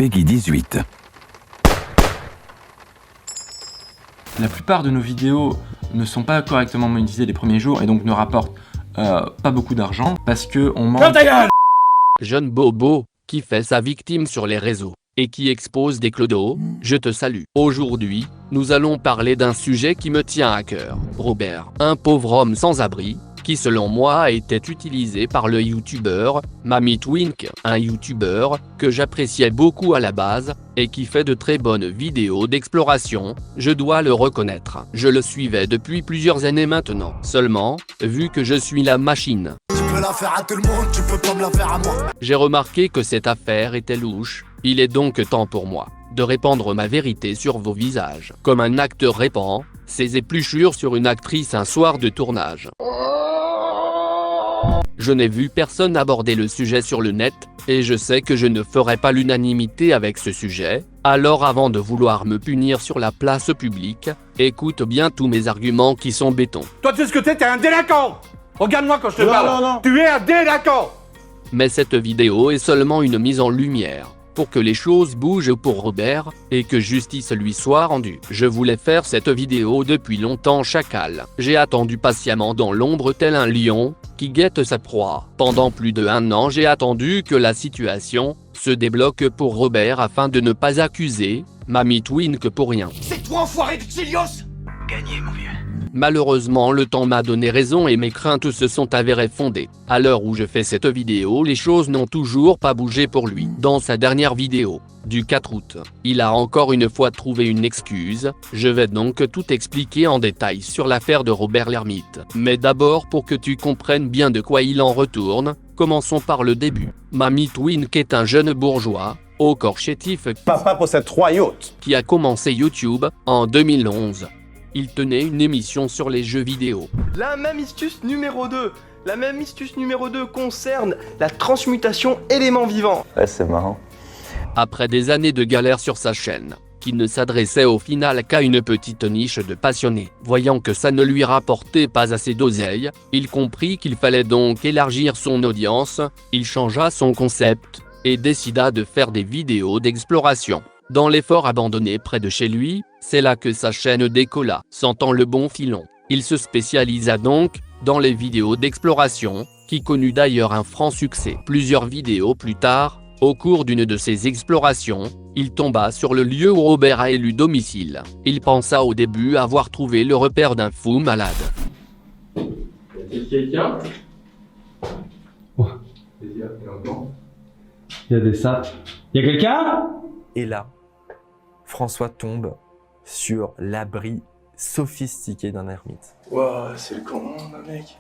Peggy 18. La plupart de nos vidéos ne sont pas correctement monétisées les premiers jours et donc ne rapportent pas beaucoup d'argent parce que on manque... Jeune bobo, qui fait sa victime sur les réseaux, et qui expose des clodos, je te salue. Aujourd'hui, nous allons parler d'un sujet qui me tient à cœur. Robert, un pauvre homme sans abri, qui selon moi était utilisé par le youtubeur MamyTwink, un youtubeur que j'appréciais beaucoup à la base, et qui fait de très bonnes vidéos d'exploration, je dois le reconnaître. Je le suivais depuis plusieurs années maintenant. Seulement, vu que je suis la machine, la faire à tout le monde, tu peux pas me la faire à moi. J'ai remarqué que cette affaire était louche. Il est donc temps pour moi de répandre ma vérité sur vos visages. Comme un acteur répand ses épluchures sur une actrice un soir de tournage. Je n'ai vu personne aborder le sujet sur le net, et je sais que je ne ferai pas l'unanimité avec ce sujet, alors avant de vouloir me punir sur la place publique, écoute bien tous mes arguments qui sont béton. Toi tu sais ce que t'es un délinquant. Regarde-moi quand je te parle. Non. Tu es un délinquant. Mais cette vidéo est seulement une mise en lumière, pour que les choses bougent pour Robert, et que justice lui soit rendue. Je voulais faire cette vidéo depuis longtemps, chacal. J'ai attendu patiemment dans l'ombre tel un lion, qui guette sa proie. Pendant plus de 1 an j'ai attendu que la situation se débloque pour Robert afin de ne pas accuser MamyTwink pour rien. C'est toi enfoiré de Xilios. Gagné, mon vieux. Malheureusement le temps m'a donné raison et mes craintes se sont avérées fondées. À l'heure où je fais cette vidéo, les choses n'ont toujours pas bougé pour lui. Dans sa dernière vidéo, du 4 août, il a encore une fois trouvé une excuse. Je vais donc tout expliquer en détail sur l'affaire de Robert l'ermite. Mais d'abord, pour que tu comprennes bien de quoi il en retourne, commençons par le début. MamyTwink est un jeune bourgeois, au corps chétif, Papa possède 3 yachts. qui a commencé YouTube en 2011. Il tenait une émission sur les jeux vidéo. La Mamistus numéro 2. La Mamistus numéro 2 concerne la transmutation éléments vivants. Ouais, c'est marrant. Après des années de galère sur sa chaîne, qui ne s'adressait au final qu'à une petite niche de passionnés, voyant que ça ne lui rapportait pas assez d'oseille, il comprit qu'il fallait donc élargir son audience, il changea son concept, et décida de faire des vidéos d'exploration. Dans les forts abandonnés près de chez lui, c'est là que sa chaîne décolla. Sentant le bon filon, il se spécialisa donc dans les vidéos d'exploration, qui connut d'ailleurs un franc succès. Plusieurs vidéos plus tard, au cours d'une de ses explorations, il tomba sur le lieu où Robert a élu domicile. Il pensa au début avoir trouvé le repère d'un fou malade. Y a-t-il quelqu'un? Il y a des sapes. Il y a quelqu'un? Et là, François tombe sur l'abri sophistiqué d'un ermite. Wow, c'est le con, mec.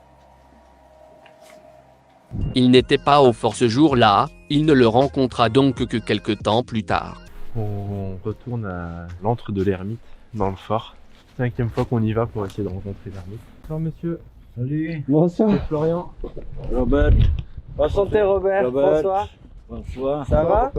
Il n'était pas au fort ce jour-là, il ne le rencontra donc que quelque temps plus tard. On retourne à l'antre de l'ermite, dans le fort. 5e fois qu'on y va pour essayer de rencontrer l'ermite. Bonsoir monsieur. Salut. Bonsoir. C'est Florian. Robert. Enchanté Robert. Bonsoir. Bonsoir. Ça va?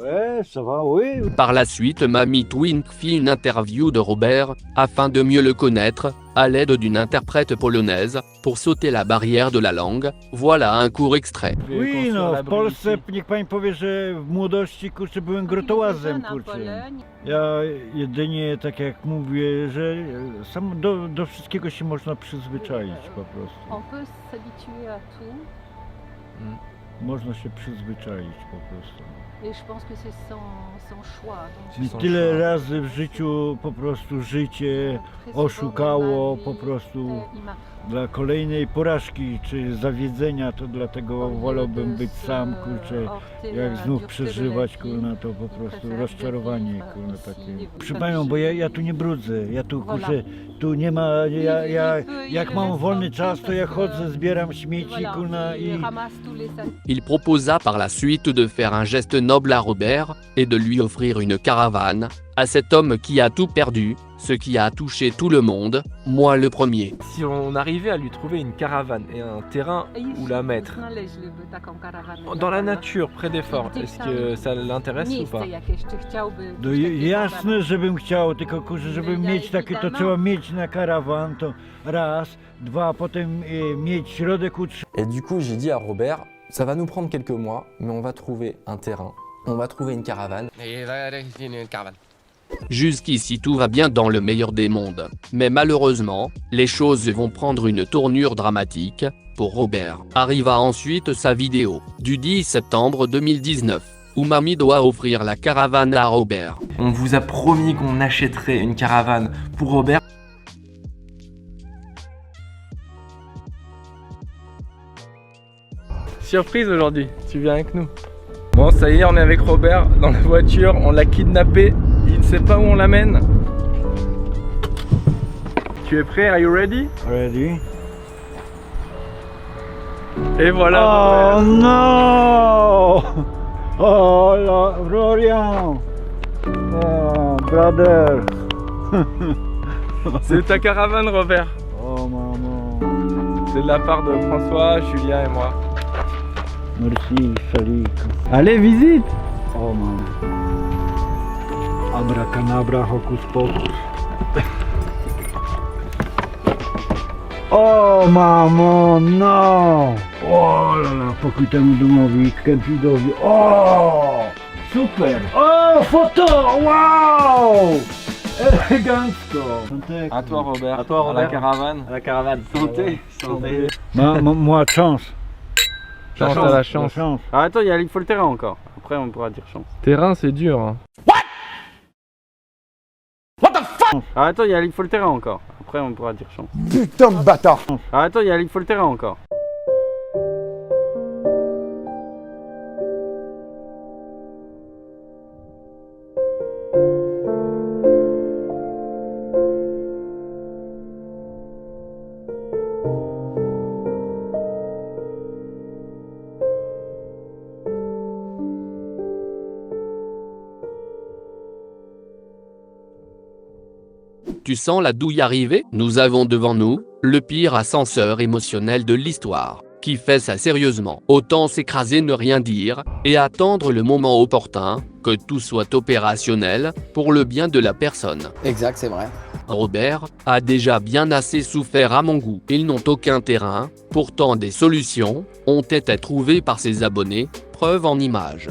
Ouais, ça va, oui. Par la suite, MamyTwink fit une interview de Robert, afin de mieux le connaître, à l'aide d'une interprète polonaise, pour sauter la barrière de la langue. Voilà un court extrait. Oui, no, w Polsce niech pani powie, że w młodości, kurczę, byłem grotołazem, kurczę. Ja jedynie, tak jak mówię, że sam do wszystkiego się można przyzwyczaić po prostu. On peut s'habituer à tout. Można się przyzwyczaić po prostu. Et je pense que c'est son choix. I tyle razy w życiu po prostu życie oszukało po prostu dla kolejnej porażki czy zawiedzenia, to dlatego wolałbym być sam, kurczę, jak znów przeżywać, kurna, to po prostu rozczarowanie, kurna, takie. Proszę panią, bo ja tu nie brudzę, ja tu, kurczę, tu nie ma, jak mam wolny czas, to ja chodzę, zbieram śmieci, kurna, i... Il proposa par la suite de faire un geste noble à Robert, et de lui offrir une caravane, à cet homme qui a tout perdu, ce qui a touché tout le monde, moi le premier. Si on arrivait à lui trouver une caravane et un terrain où la mettre, dans la nature, près des forts, est-ce que ça l'intéresse ou pas? No jasne, żebym chciał, tylko kurczę, żeby mieć takie, to trzeba mieć na karawan, to raz, dwa, potem mieć środek utrzymania. Et du coup, j'ai dit à Robert, ça va nous prendre quelques mois, mais on va trouver un terrain On va trouver une caravane. Jusqu'ici tout va bien dans le meilleur des mondes. Mais malheureusement, les choses vont prendre une tournure dramatique. Pour Robert, arriva ensuite sa vidéo, du 10 septembre 2019, où Mamie doit offrir la caravane à Robert. On vous a promis qu'on achèterait une caravane pour Robert. Surprise aujourd'hui, tu viens avec nous. Bon, ça y est, on est avec Robert dans la voiture, on l'a kidnappé, il ne sait pas où on l'amène. Tu es prêt? Are you ready? Ready? Et voilà. Oh non! Oh là, Florian! Oh, brother! C'est ta caravane, Robert. Oh maman! C'est de la part de François, Julien et moi. Merci, Salik. Allez, visite! Oh maman! Abracadabra, hocus pocus. O mamo, no! O lala, pokój temu domowi, Kempidowi. O! Super! O, foto! Wow! Elegancko! À toi, Robert. À toi, Robert. À la caravane. À la caravane. Santé. Santé. Moi, chance. Chance à la chance. Chance. Ah, attends, il faut le terrain encore. Après, on pourra dire chance. Terrain, c'est dur. Hein. Ah, attends, il faut le terrain encore. Après, on pourra dire chance. Putain de bâtard. Ah, attends, il faut le terrain encore. Tu sens la douille arriver? Nous avons devant nous le pire ascenseur émotionnel de l'histoire, qui fait ça sérieusement. Autant s'écraser, ne rien dire, et attendre le moment opportun, que tout soit opérationnel, pour le bien de la personne. Exact, c'est vrai. Robert a déjà bien assez souffert à mon goût. Ils n'ont aucun terrain, pourtant des solutions ont été trouvées par ses abonnés, preuve en images.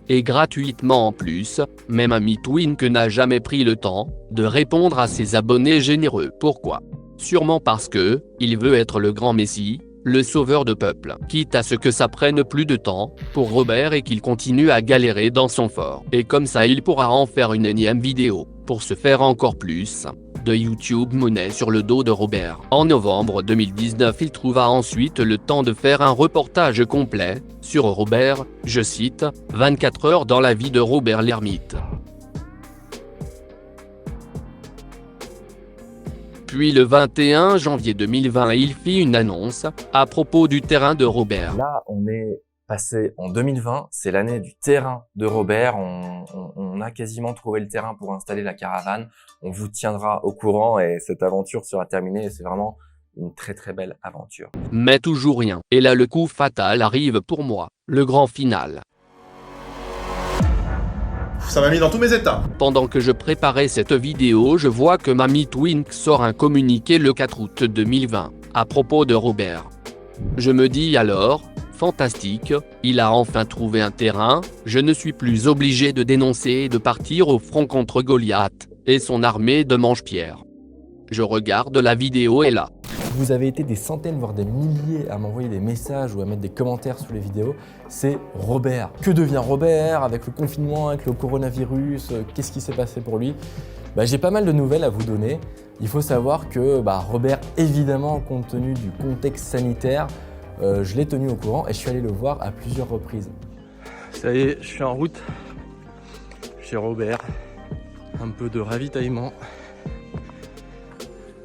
Et gratuitement en plus, même Mamie Twink n'a jamais pris le temps de répondre à ses abonnés généreux. Pourquoi? Sûrement parce que il veut être le grand messie, le sauveur de peuple, quitte à ce que ça prenne plus de temps pour Robert et qu'il continue à galérer dans son fort. Et comme ça il pourra en faire une énième vidéo, pour se faire encore plus de YouTube money sur le dos de Robert. En novembre 2019, il trouva ensuite le temps de faire un reportage complet sur Robert, je cite, 24 heures dans la vie de Robert l'ermite. Puis le 21 janvier 2020, il fit une annonce à propos du terrain de Robert. Là, on est passé en 2020, c'est l'année du terrain de Robert. On a quasiment trouvé le terrain pour installer la caravane. On vous tiendra au courant et cette aventure sera terminée. C'est vraiment une très très belle aventure. Mais toujours rien. Et là le coup fatal arrive pour moi, le grand final. Ça m'a mis dans tous mes états. Pendant que je préparais cette vidéo, je vois que Mamie Twink sort un communiqué le 4 août 2020, à propos de Robert. Je me dis alors, fantastique, il a enfin trouvé un terrain, je ne suis plus obligé de dénoncer et de partir au front contre Goliath et son armée de mange-pierre. Je regarde la vidéo et là. Vous avez été des centaines, voire des milliers à m'envoyer des messages ou à mettre des commentaires sous les vidéos. C'est Robert. Que devient Robert avec le confinement, avec le coronavirus? Qu'est-ce qui s'est passé pour lui? J'ai pas mal de nouvelles à vous donner. Il faut savoir que Robert, évidemment, compte tenu du contexte sanitaire, je l'ai tenu au courant et je suis allé le voir à plusieurs reprises. Ça y est, je suis en route chez Robert. Un peu de ravitaillement.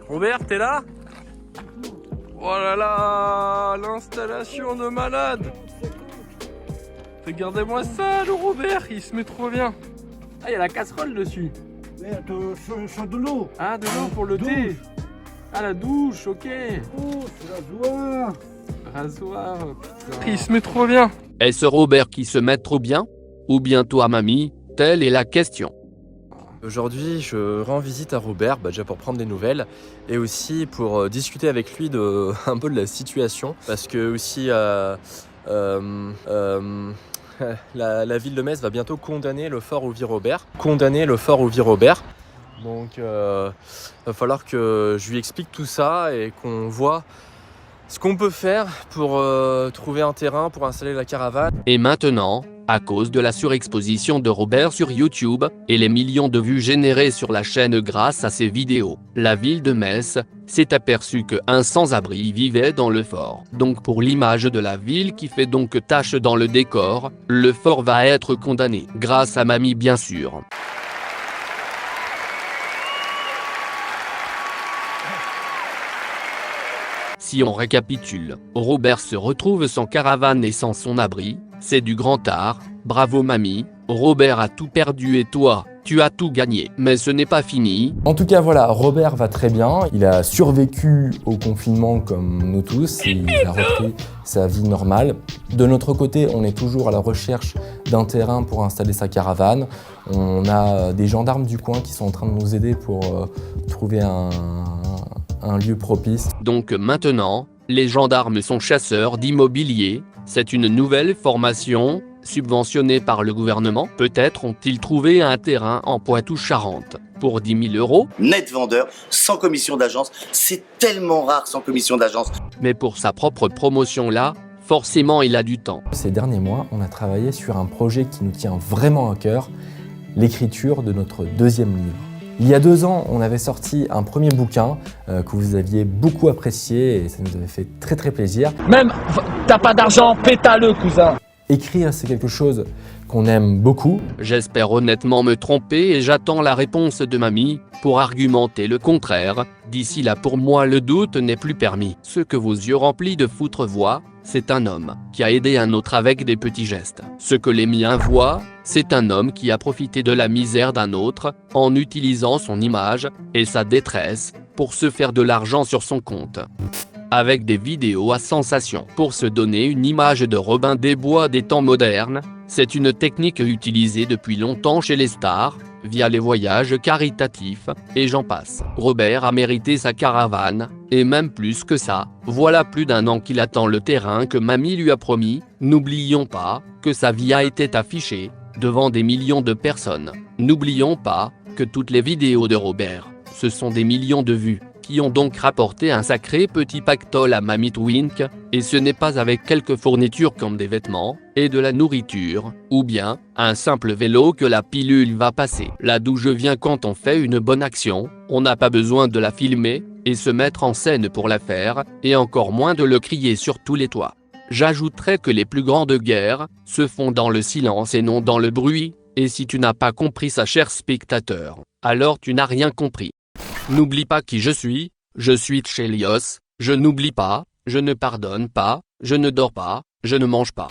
Robert, t'es là? Oh là là, l'installation de malade. Regardez-moi ça, le Robert, il se met trop bien. Ah, il y a la casserole dessus. De l'eau. Ah, de l'eau pour le thé. Ah, la douche, ok. Oh, c'est rasoir. Rasoir, putain. Il se met trop bien. Est-ce Robert qui se met trop bien? Ou bien toi, mamie? Telle est la question. Aujourd'hui, je rends visite à Robert, déjà pour prendre des nouvelles et aussi pour discuter avec lui un peu de la situation. Parce que aussi, La ville de Metz va bientôt condamner le fort Ouvy-Robert. Condamner le fort Ouvy-Robert. Donc va falloir que je lui explique tout ça et qu'on voit ce qu'on peut faire pour trouver un terrain pour installer la caravane. Et maintenant, à cause de la surexposition de Robert sur YouTube et les millions de vues générées sur la chaîne grâce à ses vidéos, la ville de Metz s'est aperçue qu'un sans-abri vivait dans le fort. Donc pour l'image de la ville qui fait donc tache dans le décor, le fort va être condamné, grâce à Mamie bien sûr. Si on récapitule, Robert se retrouve sans caravane et sans son abri, c'est du grand art, bravo Mamie, Robert a tout perdu et toi, tu as tout gagné. Mais ce n'est pas fini. En tout cas voilà, Robert va très bien, il a survécu au confinement comme nous tous, il a repris sa vie normale. De notre côté, on est toujours à la recherche d'un terrain pour installer sa caravane. On a des gendarmes du coin qui sont en train de nous aider pour trouver un lieu propice. Donc maintenant, les gendarmes sont chasseurs d'immobilier, c'est une nouvelle formation, subventionnée par le gouvernement. Peut-être ont-ils trouvé un terrain en Poitou-Charentes pour 10 000 €. Net vendeur, sans commission d'agence, c'est tellement rare sans commission d'agence. Mais pour sa propre promotion là, forcément il a du temps. Ces derniers mois, on a travaillé sur un projet qui nous tient vraiment à cœur, l'écriture de notre deuxième livre. Il y a 2 ans, on avait sorti un premier bouquin que vous aviez beaucoup apprécié et ça nous avait fait très très plaisir. Même, t'as pas d'argent, pétale, cousin. Écrire, c'est quelque chose qu'on aime beaucoup. J'espère honnêtement me tromper et j'attends la réponse de Mamie pour argumenter le contraire. D'ici là pour moi le doute n'est plus permis. Ce que vos yeux remplis de foutre voient, c'est un homme qui a aidé un autre avec des petits gestes. Ce que les miens voient, c'est un homme qui a profité de la misère d'un autre en utilisant son image et sa détresse pour se faire de l'argent sur son compte. Avec des vidéos à sensation pour se donner une image de Robin des Bois des temps modernes, c'est une technique utilisée depuis longtemps chez les stars, via les voyages caritatifs, et j'en passe. Robert a mérité sa caravane, et même plus que ça, voilà plus d'1 an qu'il attend le terrain que Mamie lui a promis. N'oublions pas que sa vie a été affichée devant des millions de personnes. N'oublions pas que toutes les vidéos de Robert, ce sont des millions de vues, qui ont donc rapporté un sacré petit pactole à Mamie Twink, et ce n'est pas avec quelques fournitures comme des vêtements, et de la nourriture, ou bien, un simple vélo que la pilule va passer. Là d'où je viens, quand on fait une bonne action, on n'a pas besoin de la filmer, et se mettre en scène pour la faire, et encore moins de le crier sur tous les toits. J'ajouterais que les plus grandes guerres se font dans le silence et non dans le bruit, et si tu n'as pas compris ça, cher spectateur, alors tu n'as rien compris. N'oublie pas qui je suis Chelios, je n'oublie pas, je ne pardonne pas, je ne dors pas, je ne mange pas.